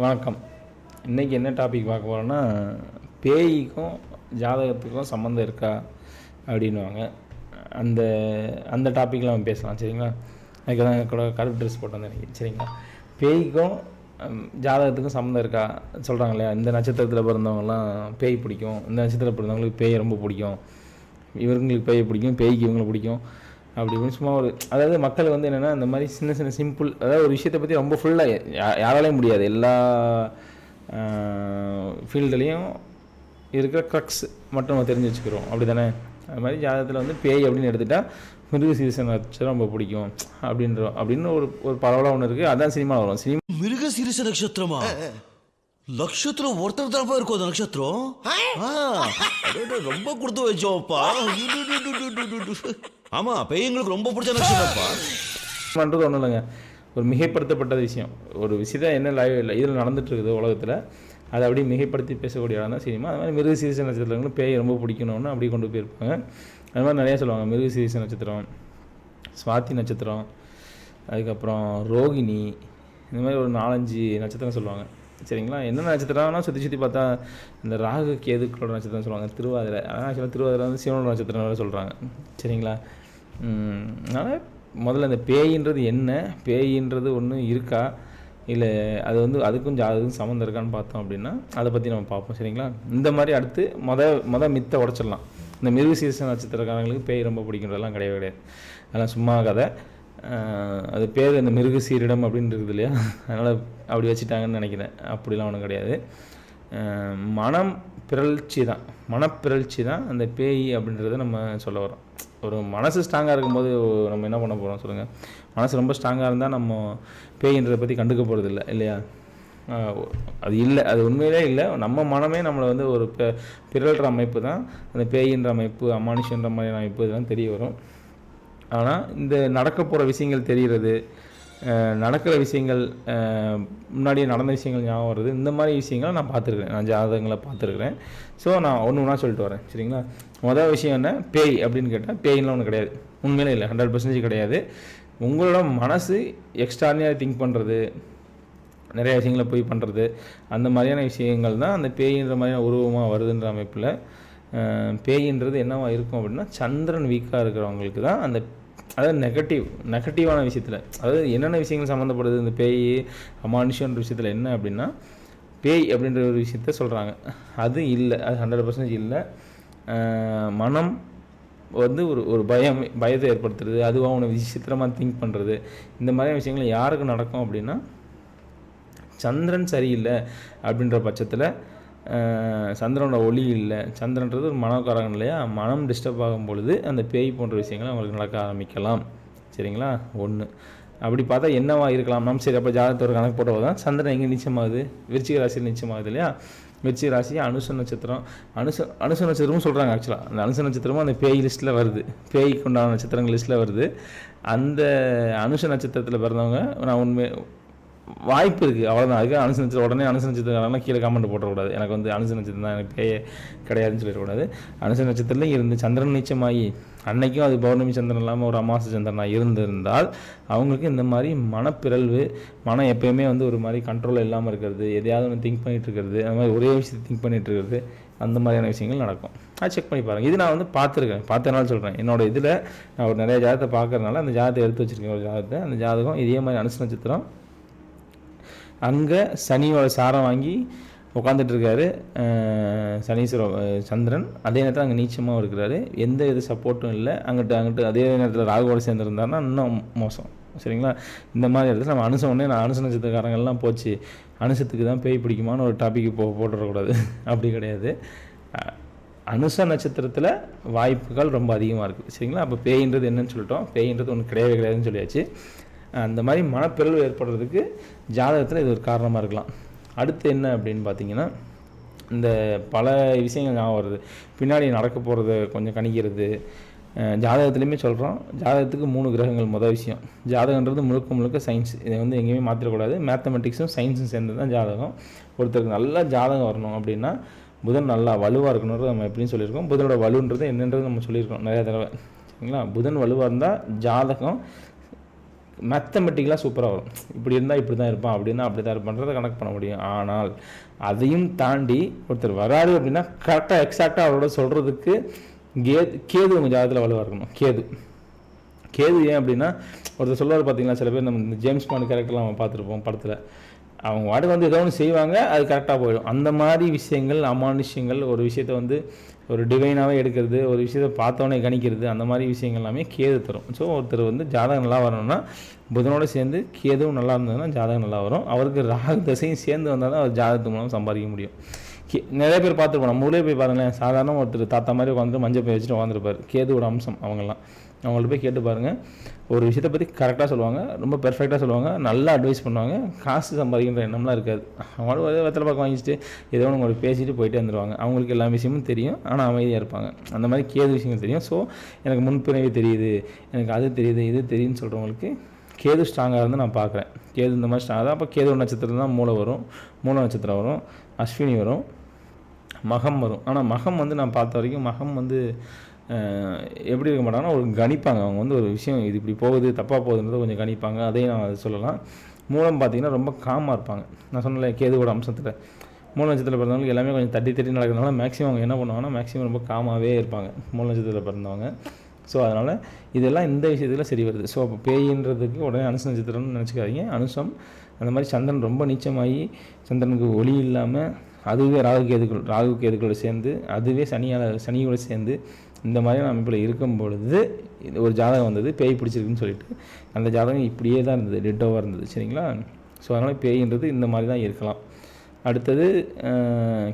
வணக்கம். இன்றைக்கி என்ன டாபிக் பார்க்க போகிறோன்னா, பேய்க்கும் ஜாதகத்துக்கும் சம்மந்தம் இருக்கா அப்படின்வாங்க. அந்த அந்த டாப்பிக்கில் நம்ம பேசலாம். சரிங்களா? அதுக்கு தான் கூட கருப்பு ட்ரெஸ் போட்டு வந்தேன். சரிங்களா? பேய்க்கும் ஜாதகத்துக்கும் சம்மந்தம் இருக்கா சொல்கிறாங்க இல்லையா? இந்த நட்சத்திரத்தில் பிறந்தவங்கலாம் பேய் பிடிக்கும், இந்த நட்சத்திரத்தில் பிறந்தவங்களுக்கு பேய் ரொம்ப பிடிக்கும், இவங்களுக்கு பேய் பிடிக்கும், பேய்க்கு இவங்களை பிடிக்கும் அப்படி இப்படின்னு சும்மா ஒரு அதாவது மக்கள் வந்து என்னென்னா இந்த மாதிரி சின்ன சின்ன சிம்பிள் அதாவது ஒரு விஷயத்தை பற்றி ரொம்ப ஃபுல்லாக யாராலையும் முடியாது. எல்லா ஃபீல்டுலேயும் இருக்கிற க்ரக்ஸ் மட்டும் நம்ம தெரிஞ்சு வச்சுக்கிறோம். அப்படி தானே? அது மாதிரி ஜாதகத்தில் வந்து பேய் அப்படின்னு எடுத்துகிட்டா மிருக சீரிசன் நட்சத்திரம் ரொம்ப பிடிக்கும் அப்படின்னு ஒரு பரவலாக ஒன்று இருக்குது. அதான் சினிமா வரும். சினிமா மிருக சீரிச நட்சத்திரமா? நட்சத்திரம் ஒருத்தர் தான் இருக்கும். அந்த நட்சத்திரம் ரொம்ப கொடுத்து வச்சோப்பா. ஆமா, பேய்களுக்கு ரொம்ப பிடிச்ச நட்சத்திரப்பா. பண்ணுறது ஒன்றும் இல்லைங்க, ஒரு மிகைப்படுத்தப்பட்ட விஷயம். ஒரு விஷயத்தை என்ன லைவ் இல்லை இதில் நடந்துட்டு இருக்குது உலகத்தில், அதை அப்படியே மிகைப்படுத்தி பேசக்கூடிய இடம் தான் சினிமா. அது மாதிரி மிருக சீரிச நட்சத்திரங்களும் பேய் ரொம்ப பிடிக்கணும்னு அப்படி கொண்டு போயிருப்பாங்க. அது மாதிரி நிறையா சொல்லுவாங்க. மிருக சீரிச நட்சத்திரம், சுவாதி நட்சத்திரம், அதுக்கப்புறம் ரோகிணி, இந்த மாதிரி ஒரு 4-5 நட்சத்திரம் சொல்லுவாங்க. சரிங்களா? என்ன நட்சத்திரம்னா சுற்றி பார்த்தா இந்த ராகு கேதுக்களோட நட்சத்திரம் சொல்லுவாங்க. திருவாதிரை, ஆனால் ஆக்சுவலாக திருவாதிரை வந்து சிவனோட நட்சத்திரம் வேறு சொல்கிறாங்க. சரிங்களா? அதனால் முதல்ல இந்த பேயின்றது என்ன, பேயின்றது ஒன்று இருக்கா இல்லை அது வந்து அதுக்கும் ஜாதகத்துக்கும் சம்மந்தம் இருக்கான்னு பார்த்தோம் அப்படின்னா அதை பற்றி நம்ம பார்ப்போம். சரிங்களா? இந்த மாதிரி அடுத்து மித்தை உடச்சிடலாம். இந்த மிருக சீரிச நட்சத்திரக்காரங்களுக்கு பேய் ரொம்ப பிடிக்கிறதெல்லாம் கிடையவே கிடையாது. அதெல்லாம் சும்மா கதை. அது பேர் இந்த மிருக சீரிடம் அப்படின்னு இருக்குது இல்லையா? அதனால் அப்படி வச்சுட்டாங்கன்னு நினைக்கிறேன். அப்படிலாம் ஒன்றும் கிடையாது. மனப்பிறழ்ச்சி தான் அந்த பேய் அப்படின்றத நம்ம சொல்ல வரோம். ஒரு மனசு ஸ்ட்ராங்காக இருக்கும்போது நம்ம என்ன பண்ண போகிறோம் சொல்லுங்கள்? மனசு ரொம்ப ஸ்ட்ராங்காக இருந்தால் நம்ம பேயின்றதை பற்றி கண்டுக்க போகிறது இல்லை இல்லையா? அது இல்லை, அது உண்மையிலே இல்லை. நம்ம மனமே நம்மளை வந்து ஒரு பிறழ்கிற அமைப்பு தான் அந்த பேயின்ற அமைப்பு, அமானுஷன்ற மாதிரியான அமைப்பு இதெல்லாம் தெரிய வரும். ஆனால் இந்த நடக்க போகிற விஷயங்கள் தெரிகிறது, நடக்கிற விஷயங்கள் முன்னாடியே நடந்த விஷயங்கள் ஞாபகம் வருது, இந்த மாதிரி விஷயங்களை நான் பார்த்துருக்குறேன். நான் ஜாதகங்களை பார்த்துருக்குறேன். ஸோ நான் ஒன்று சொல்லிட்டு வரேன். சரிங்களா? மொதல் விஷயம் என்ன, பேய் அப்படின்னு கேட்டால் பேயின்லாம் ஒன்று கிடையாது. உண்மையிலே இல்லை, 100% கிடையாது. உங்களோட மனசு எக்ஸ்ட்ரானியாக திங்க் பண்ணுறது, நிறைய விஷயங்களை போய் பண்ணுறது, அந்த மாதிரியான விஷயங்கள் தான் அந்த பேயின்ற மாதிரியான உருவமாக வருதுன்ற அமைப்பில். பேயின்றது என்னவா இருக்கும் அப்படின்னா, சந்திரன் வீக்காக இருக்கிறவங்களுக்கு தான் அந்த அதாவது நெகட்டிவான விஷயத்தில், அதாவது என்னென்ன விஷயங்கள் சம்மந்தப்படுது இந்த பேய் அமானுஷன்ற விஷயத்தில் என்ன அப்படின்னா, பேய் அப்படின்ற ஒரு விஷயத்த சொல்கிறாங்க. அது இல்லை, அது 100% இல்லை. மனம் வந்து ஒரு பயத்தை ஏற்படுத்துறது, அதுவாக அவனை விசித்திரமாக திங்க் பண்ணுறது, இந்த மாதிரியான விஷயங்கள் யாருக்கு நடக்கும் அப்படின்னா, சந்திரன் சரியில்லை அப்படின்ற பட்சத்தில், சந்திரனோட ஒளி இல்லை, சந்திரன்றது ஒரு மனோகாரகம் இல்லையா? மனம் டிஸ்டர்ப் ஆகும் பொழுது அந்த பேய் போன்ற விஷயங்கள் அவங்களுக்கு நடக்க ஆரம்பிக்கலாம். சரிங்களா? ஒன்று அப்படி பார்த்தா என்னவா இருக்கலாம்? நம்ம சரி அப்போ ஜாதகத்தோட கணக்கு போட்டது தான் சந்திரன் எங்கே நிச்சயமாகுது? விருச்சிக ராசியில் நிச்சயமாகுது இல்லையா? விருச்சிக ராசி அனுச நட்சத்திரம், அனுச நட்சத்திரமும் சொல்கிறாங்க. ஆக்சுவலாக அந்த அனுச நட்சத்திரமும் அந்த பேய் லிஸ்ட்டில் வருது, பேய்க்கு உண்டான நட்சத்திரங்கள் லிஸ்ட்டில் வருது. அந்த அனுச நட்சத்திரத்தில் பிறந்தவங்க நான் உண்மை வாய்ப்பு இருக்குது, அவ்வளோதான். அதுக்கு அனுச நட்சத்திரம் உடனே அனுச நட்சத்திரக்காரலாம் கீழே கமெண்ட் போட்டக்கூடாது. எனக்கு வந்து அனுச நட்சத்திரம் தான், எனக்கு பேயே கிடையாதுன்னு சொல்லிடக்கூடாது. அனுச நட்சத்திரத்துலையும் இருந்து சந்திரன் நீச்சமாகி அன்னைக்கும் அது பௌர்ணமி சந்திரன் இல்லாமல் ஒரு அமாவாசை சந்திரனாக இருந்திருந்தால் அவங்களுக்கு இந்த மாதிரி மனப்பிறழ்வு, மனம் எப்போயுமே வந்து ஒரு மாதிரி கண்ட்ரோல் இல்லாமல் இருக்கிறது, எதையாவது ஒன்று திங்க் பண்ணிகிட்டு இருக்கிறது, அந்த மாதிரி ஒரே விஷயத்தை திங்க் பண்ணிகிட்டு இருக்கிறது, அந்த மாதிரியான விஷயங்கள் நடக்கும். அது செக் பண்ணி பாருங்கள். இது நான் வந்து பார்த்தனால சொல்கிறேன். என்னோடய இதில் நான் ஒரு நிறைய ஜாதகத்தை பார்க்குறதுனால அந்த ஜாதகத்தை எடுத்து வச்சுருக்கேன். ஒரு ஜாதகத்தை, அந்த ஜாதகம் இதே மாதிரி அனுச நட்சத்திரம், அங்கே சனியோட சாரம் வாங்கி உட்காந்துட்ருக்காரு சந்திரன். அதே நேரத்தில் அங்கே நீச்சமாக இருக்கிறாரு, எந்த இது சப்போர்ட்டும் இல்லை. அங்கிட்டு அதே நேரத்தில் ராகுவோட சேர்ந்துருந்தாருன்னா இன்னும் மோசம். சரிங்களா? இந்த மாதிரி இடத்துல நம்ம நான் அனுச நட்சத்திரக்காரங்கள்லாம் போச்சு அனுசத்துக்கு தான் பேய் பிடிக்குமான்னு ஒரு டாபிக் போட்டுடக்கூடாது. அப்படி கிடையாது. அனுச நட்சத்திரத்தில் வாய்ப்புகள் ரொம்ப அதிகமாக இருக்குது. சரிங்களா? அப்போ பேயின்றது என்னன்னு சொல்லிட்டோம். பேயின்றது ஒன்று கிடையாதுன்னு சொல்லியாச்சு. அந்த மாதிரி மனப்பிறழ்வு ஏற்படுறதுக்கு ஜாதகத்தில் இது ஒரு காரணமாக இருக்கலாம். அடுத்து என்ன அப்படின்னு பார்த்தீங்கன்னா, இந்த பல விஷயங்கள் ஞாபகம் வருது, பின்னாடி நடக்க போகிறத கொஞ்சம் கணிக்கிறது. ஜாதகத்துலேயுமே சொல்கிறோம், ஜாதகத்துக்கு 3 கிரகங்கள். மொதல் விஷயம், ஜாதகன்றது முழுக்க சயின்ஸ். இதை வந்து எங்கேயுமே மாற்றிடக்கூடாது. மேத்தமெட்டிக்ஸும் சயின்ஸும் சேர்ந்து தான் ஜாதகம். ஒருத்தருக்கு நல்லா ஜாதகம் வரணும் அப்படின்னா புதன் நல்லா வலுவாக இருக்கணுன்றது நம்ம எப்படின்னு சொல்லியிருக்கோம். புதனோட வலுன்றது என்னன்றது நம்ம சொல்லியிருக்கோம் நிறையா தடவை. சரிங்களா? புதன் வலுவாக இருந்தால் ஜாதகம் மேத்தமெட்டிக்கலாக சூப்பராக வரும். இப்படி இருந்தால் இப்படி தான் இருப்பான், அப்படின்னா அப்படி தான் இருப்பான்றதை கனெக்ட் பண்ண முடியும். ஆனால் அதையும் தாண்டி ஒருத்தர் வராரு அப்படின்னா கரெக்டாக எக்ஸாக்டாக அவரோட சொல்கிறதுக்கு கேது உங்கள் ஜாதகத்தில் வலுவாக இருக்கணும். கேது ஏன் அப்படின்னா ஒருத்தர் சொல்லுவார் பார்த்தீங்களா, சில பேர் நம்ம இந்த ஜேம்ஸ் பாண்ட் கேரக்டர்லாம் நம்ம பார்த்துருப்போம் படத்தில், அவங்க வாட்டுக்கு வந்து ஏதோ ஒன்று செய்வாங்க, அது கரெக்டாக போயிடும். அந்த மாதிரி விஷயங்கள், அமானுஷ்யங்கள், ஒரு விஷயத்தை வந்து ஒரு டிவைனாகவே எடுக்கிறது, ஒரு விஷயத்தை பார்த்தோன்னே கணிக்கிறது, அந்த மாதிரி விஷயங்கள் எல்லாமே கேது தரும். ஸோ ஒருத்தர் வந்து ஜாதகம் நல்லா வரணும்னா புதனோடு சேர்ந்து கேதுவும் நல்லா இருந்ததுன்னா ஜாதகம் நல்லா வரும். அவருக்கு ராகு தசையும் சேர்ந்து வந்தால் தான் அவர் ஜாதகத்து மூலம் சம்பாதிக்க முடியும். நிறைய பேர் பார்த்துருப்போம், நம்ம ஊரே போய் பாருங்களேன், சாதாரண ஒருத்தர் தாத்தா மாதிரி உட்காந்துட்டு மஞ்சள் போய் வச்சுட்டு உட்காந்துருப்பார், கேதுவோட அம்சம் அவங்கெல்லாம். அவங்கள்ட்ட போய் கேட்டு பாருங்கள், ஒரு விஷயத்தை பற்றி கரெக்டாக சொல்லுவாங்க, ரொம்ப பெர்ஃபெக்டாக சொல்லுவாங்க, நல்லா அட்வைஸ் பண்ணுவாங்க, காசு சம்பாதிக்கின்ற எண்ணம்லாம் இருக்காது. அவங்களும் ஒரே வெத்தலை பாக்கு வாங்கிட்டு ஏதோ ஒன்று உங்களுக்கு பேசிட்டு போயிட்டே வந்துடுவாங்க. அவங்களுக்கு எல்லா விஷயமும் தெரியும், ஆனால் அமைதியாக இருப்பாங்க. அந்த மாதிரி கேது விஷயங்கள் தெரியும். ஸோ எனக்கு முன்பிறவி தெரியுது, எனக்கு அது தெரியுது, இது தெரியுதுன்னு சொல்கிறவங்களுக்கு கேது ஸ்ட்ராங்காக இருந்து நான் பார்க்குறேன். கேது இந்த மாதிரி ஸ்ட்ராங்காக தான். அப்போ கேது நட்சத்திரம் தான் மூளை வரும், மூல நட்சத்திரம் வரும், அஸ்வினி வரும், மகம் வரும். ஆனால் மகம் வந்து நான் பார்த்த வரைக்கும் மகம் வந்து எப்படி இருக்க மாட்டாங்கன்னா ஒரு கணிப்பாங்க. அவங்க வந்து ஒரு விஷயம் இது இப்படி போகுது, தப்பாக போகுதுன்றதை கொஞ்சம் கணிப்பாங்க. அதையும் நான் அதை சொல்லலாம். மூலம் பார்த்திங்கன்னா ரொம்ப காமாக இருப்பாங்க. நான் சொன்னல கேதுவோட அம்சத்தில் மூல நட்சத்திரத்தில் பிறந்தவங்களுக்கு எல்லாமே கொஞ்சம் தட்டி நடக்கிறதுனால மேக்ஸிமம் அவங்க என்ன பண்ணுவாங்கன்னா மேக்ஸிமம் ரொம்ப காமாகவே இருப்பாங்க மூல நட்சத்திரத்தில் பிறந்தவங்க. ஸோ அதனால் இதெல்லாம் இந்த விஷயத்தில் சரி வருது. ஸோ அப்போ பேயின்றதுக்கு உடனே அனுச நட்சத்திரம்னு நினச்சிக்காதீங்க. அனுசம் அந்த மாதிரி சந்திரன் ரொம்ப நீச்சமாகி சந்திரனுக்கு ஒளி இல்லாமல் அதுவே ராகு கேதுக்களோடு சேர்ந்து அதுவே சனியோடு சேர்ந்து இந்த மாதிரியான அமைப்பில் இருக்கும் பொழுது ஒரு ஜாதகம் வந்தது, பேய் பிடிச்சிருக்குன்னு சொல்லிட்டு. அந்த ஜாதகம் இப்படியே தான் இருந்தது, டெட்டோவாக இருந்தது. சரிங்களா? ஸோ அதனால் பேயின்றது இந்த மாதிரி தான் இருக்கலாம். அடுத்தது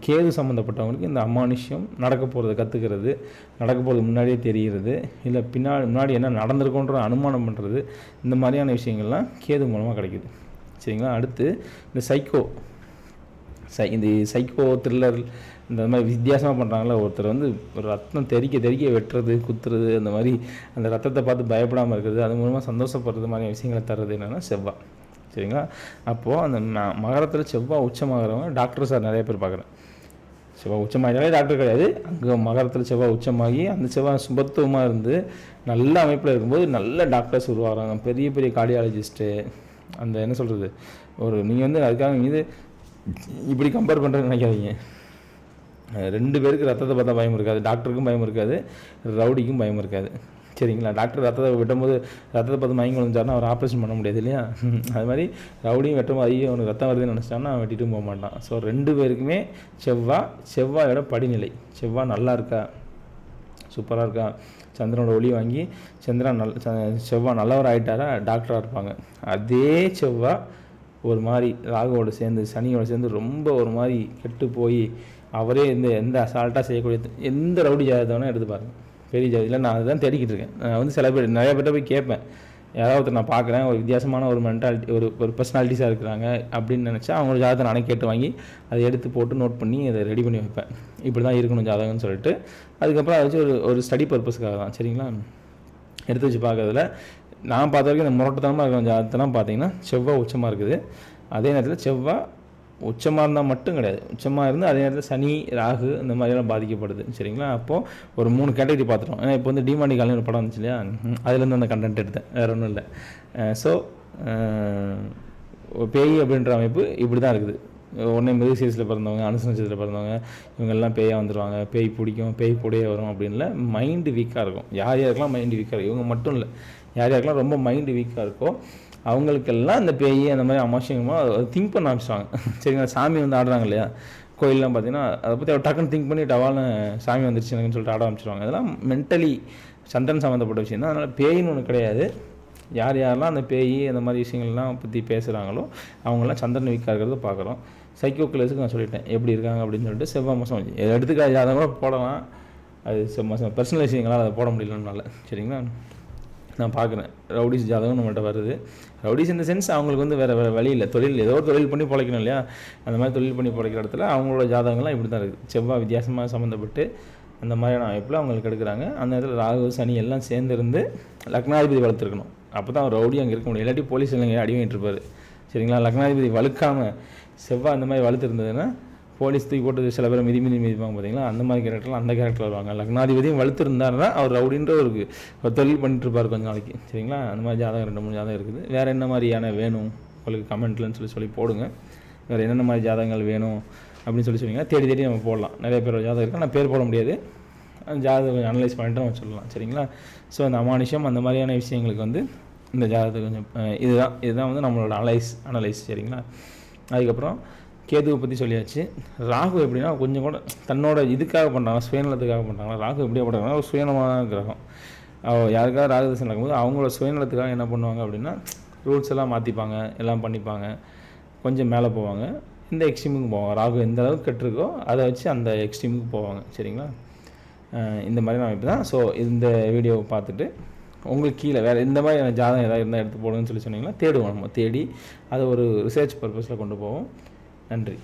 கேது சம்மந்தப்பட்டவங்களுக்கு இந்த அமானுஷ்யம் நடக்க போகிறத கற்றுக்கிறது, நடக்க போகிறது முன்னாடியே தெரிகிறது, இல்லை முன்னாடி என்ன நடந்திருக்கோன்ற அனுமானம் பண்ணுறது, இந்த மாதிரியான விஷயங்கள்லாம் கேது மூலமாக கிடைக்குது. சரிங்களா? அடுத்து இந்த சைக்கோ த்ரில்லர் இந்த மாதிரி வித்தியாசமாக பண்ணுறாங்களா, ஒருத்தர் வந்து ஒரு ரத்தம் தெறிக்க வெட்டுறது, குத்துறது, அந்த மாதிரி அந்த ரத்தத்தை பார்த்து பயப்படாமல் இருக்கிறது, அது மூலமாக சந்தோஷப்படுறது மாதிரி விஷயங்களை தர்றது என்னென்னா செவ்வாய். சரிங்களா? அப்போது அந்த மகரத்தில் செவ்வாய் உச்சமாகறவங்க டாக்டர் சார் நிறைய பேர் பார்க்குறேன். செவ்வாய் உச்சமாகிட்டாலே டாக்டர் கிடையாது. அங்கே மகரத்தில் செவ்வாய் உச்சமாகி அந்த செவ்வாய் சுபத்துவமாக இருந்து நல்ல அமைப்பில் இருக்கும்போது நல்ல டாக்டர்ஸ் உருவாகிறாங்க. பெரிய பெரிய கார்டியாலஜிஸ்ட்டு, அந்த என்ன சொல்கிறது, ஒரு நீங்கள் வந்து அதுக்காக இது இப்படி கம்பேர் பண்ணுறதுன்னு நினைக்காதீங்க. 2 பேருக்கு ரத்தத்தை பார்த்தா பயம் இருக்காது, டாக்டருக்கும் பயம் இருக்காது, ரவுடிக்கும் பயம் இருக்காது. சரிங்களா? டாக்டர் ரத்தத்தை வெட்டும்போது ரத்தத்தை பார்த்து மயங்கி விழுந்தாருன்னா அவர் ஆப்ரேஷன் பண்ண முடியாது இல்லையா? அது மாதிரி ரவுடியும் வெட்டும்போது ஐயோ அவனுக்கு ரத்தம் வருதுன்னு நினச்சிட்டான்னா அவன் வெட்டிட்டும் போக மாட்டான். ஸோ 2 பேருக்குமே செவ்வாயோட படிநிலை, செவ்வாய் நல்லா இருக்கா, சூப்பராக இருக்கா, சந்திரனோட ஒளி வாங்கி செவ்வாய் நல்லவர் ஆகிட்டாரா டாக்டராக இருப்பாங்க. அதே செவ்வாய் ஒரு மாதிரி ராகுவோடு சேர்ந்து சனியோடு சேர்ந்து ரொம்ப ஒரு மாதிரி கெட்டு போய் அவரே எந்த அசால்ட்டாக செய்யக்கூடிய எந்த ரவுடி ஜாதகத்தை எடுத்து பாருங்கள். பெரிய ஜாதியில் நான் அதுதான் தேடிக்கிட்டு இருக்கேன். நான் வந்து நிறைய பேர்ட்ட போய் கேட்பேன், யாராவது நான் பார்க்குறேன் ஒரு வித்தியாசமான ஒரு மென்டாலிட்டி ஒரு பர்சனாலிட்டிஸாக இருக்கிறாங்க அப்படின்னு நினச்சா அவங்களோட ஜாதகத்தை நானே கேட்டு வாங்கி அதை எடுத்து போட்டு நோட் பண்ணி அதை ரெடி பண்ணி வைப்பேன். இப்படி தான் இருக்கணும் ஜாதகம்னு சொல்லிட்டு. அதுக்கப்புறம் அதை வச்சு ஒரு ஸ்டடி பர்பஸ்க்காக தான். சரிங்களா? எடுத்து வச்சு பார்க்கறதுல நான் பார்த்த வரைக்கும் இந்த முரட்டத்தனமாக இருக்கிற ஜாதகத்தெல்லாம் பார்த்தீங்கன்னா செவ்வாய் உச்சமாக இருக்குது. அதே நேரத்தில் செவ்வாய் உச்சமாக இருந்தால் மட்டும் கிடையாது, உச்சமாக இருந்து அதே நேரத்தில் சனி ராகு இந்த மாதிரியெல்லாம் பாதிக்கப்படுது. சரிங்களா? அப்போது ஒரு 3 கேட்டகரி பார்த்துட்டோம். ஏன்னா இப்போ வந்து டிமாண்டி காலையில் ஒரு படம் வந்துச்சு இல்லையா, அதுலேருந்து அந்த கண்டென்ட் எடுத்தேன், வேறு ஒன்றும் இல்லை. ஸோ பேய் அப்படின்ற அமைப்பு இப்படி தான் இருக்குது. உடனே மிருகசீரிஸில் பிறந்தவங்க, அனுச நட்சத்திரத்தில் பிறந்தவங்க இவங்கெல்லாம் பேயாக வந்துடுவாங்க, பேய் பிடிக்கும், பேய் கூடயே வரும் அப்படின்ல மைண்டு வீக்காக இருக்கும். யாருக்கெல்லாம் மைண்டு வீக்காக இருக்கும், இவங்க மட்டும் இல்லை, யாருக்கெல்லாம் ரொம்ப மைண்டு வீக்காக இருக்கோ அவங்களுக்கெல்லாம் இந்த பேய் அந்த மாதிரி அமாவசியமாக திங்க் பண்ண ஆரம்பிச்சுவாங்க. சரிங்களா? சாமி வந்து ஆடுறாங்க இல்லையா கோயிலெலாம் பார்த்தீங்கன்னா, அதை பற்றி அவர் டக்குன்னு திங்க் பண்ணி டவால்னு சாமி வந்துருச்சு எனக்குன்னு சொல்லிட்டு ஆட ஆரம்பிச்சிடுவாங்க. அதெல்லாம் மென்டலி சந்திரன் சம்மந்தப்பட்ட விஷயம் தான். அதனால் பேயின்னு ஒன்று கிடையாது. யாரெல்லாம் அந்த பேய் அந்த மாதிரி விஷயங்கள்லாம் பற்றி பேசுகிறாங்களோ அவங்களாம் சந்திரன் வீக்காக இருக்கிறத பார்க்குறோம். சைக்கோ கிளஸுக்கு நான் சொல்லிட்டேன் எப்படி இருக்காங்க அப்படின்னு சொல்லிட்டு. செவ்வாய் மாதம் எடுத்துக்காது அதை கூட போடலாம், அது மாதம் பர்சனல் விஷயங்களால் அதை போட முடியலனால. சரிங்களா? நான் பார்க்குறேன் ரவுடிஸ் ஜாதகம் நம்மள்கிட்ட வருது. ரவுடிஸ் இந்த சென்ஸ் அவங்களுக்கு வந்து வேறு வழி இல்லை, ஏதோ ஒரு தொழில் பண்ணி பிழைக்கணும் இல்லையா, அந்த மாதிரி தொழில் பண்ணி பிழைக்கிற இடத்துல அவங்களோட ஜாதகங்கள்லாம் இப்படி தான் இருக்குது. செவ்வாய் வித்தியாசமாக சம்மந்தப்பட்டு அந்த மாதிரியான அமைப்பில் அவங்களுக்கு எடுக்கிறாங்க. அந்த இடத்துல ராகு சனி எல்லாம் சேர்ந்துருந்து லக்னாதிபதி வளர்த்துருக்கணும், அப்போ தான் ரவுடி அங்கே இருக்க முடியும். இல்லாட்டி போலீஸ் இல்லைங்க அடி வாங்கிட்டு இருப்பார். சரிங்களா? லக்னாதிபதி வலுக்காமல் செவ்வாய் அந்த மாதிரி வளர்த்துருந்ததுன்னா போலீஸ் தூக்கி போட்டு சில பேர் மிதிப்பாங்க பார்த்தீங்களா, அந்த மாதிரி கேரக்டரில் அந்த கேரக்டரில் வருவாங்க. லக்னாதிபதியும் வலுத்திருந்தாருன்னா அவர் ரவுடின்ற ஒரு தொழில் பண்ணிட்டுருப்பார் கொஞ்ச நாளைக்கு. சரிங்களா, அந்த மாதிரி ஜாதகம் 2 3 ஜாதகம் இருக்குது. வேறு என்ன மாதிரியான வேணும் உங்களுக்கு கமெண்ட்லன்னு சொல்லி போடுங்க. வேறு என்னென்ன மாதிரி ஜாதகங்கள் வேணும் அப்படின்னு சொன்னீங்கன்னா தேடி நம்ம போடலாம். நிறைய பேர் ஜாதகம் இருக்குது, ஆனால் பேர் போட முடியாது. ஜாதகம் கொஞ்சம் அனலைஸ் பண்ணிட்டு நம்ம சொல்லலாம். சரிங்களா, ஸோ அந்த அமானுஷம் அந்த மாதிரியான விஷயங்களுக்கு வந்து இந்த ஜாதகத்தை கொஞ்சம் இதுதான் வந்து நம்மளோட அனலைஸ். சரிங்களா, அதுக்கப்புறம் கேதுவை பற்றி சொல்லியாச்சு. ராகு எப்படின்னா கொஞ்சம் கூட தன்னோட இதுக்காக பண்ணுறாங்க, சுயநலத்துக்காக பண்ணுறாங்க. ராகு எப்படியா பண்ணுறாங்கன்னா ஒரு சுயநலமான கிரகம். யாருக்காவது ராகு தசை நடக்கும்போது அவங்களோட சுயநலத்துக்காக என்ன பண்ணுவாங்க அப்படின்னா ரூல்ஸ் எல்லாம் மாற்றிப்பாங்க, எல்லாம் பண்ணிப்பாங்க, கொஞ்சம் மேலே போவாங்க, இந்த எக்ஸ்ட்ரீமுக்கு போவாங்க. ராகு எந்த அளவுக்கு கெட்டிருக்கோ அதை வச்சு அந்த எக்ஸ்ட்ரீமுக்கு போவாங்க. சரிங்களா, இந்த மாதிரி நான் இப்போ தான். ஸோ இந்த வீடியோவை பார்த்துட்டு உங்களுக்கு கீழே வேறு இந்த மாதிரி ஜாதகம் ஏதாவது இருந்தால் எடுத்து போடுங்கன்னு சொன்னீங்கன்னா தேடுவோம். நம்ம தேடி அதை ஒரு ரிசர்ச் பர்பஸில் கொண்டு போவோம். நன்றி.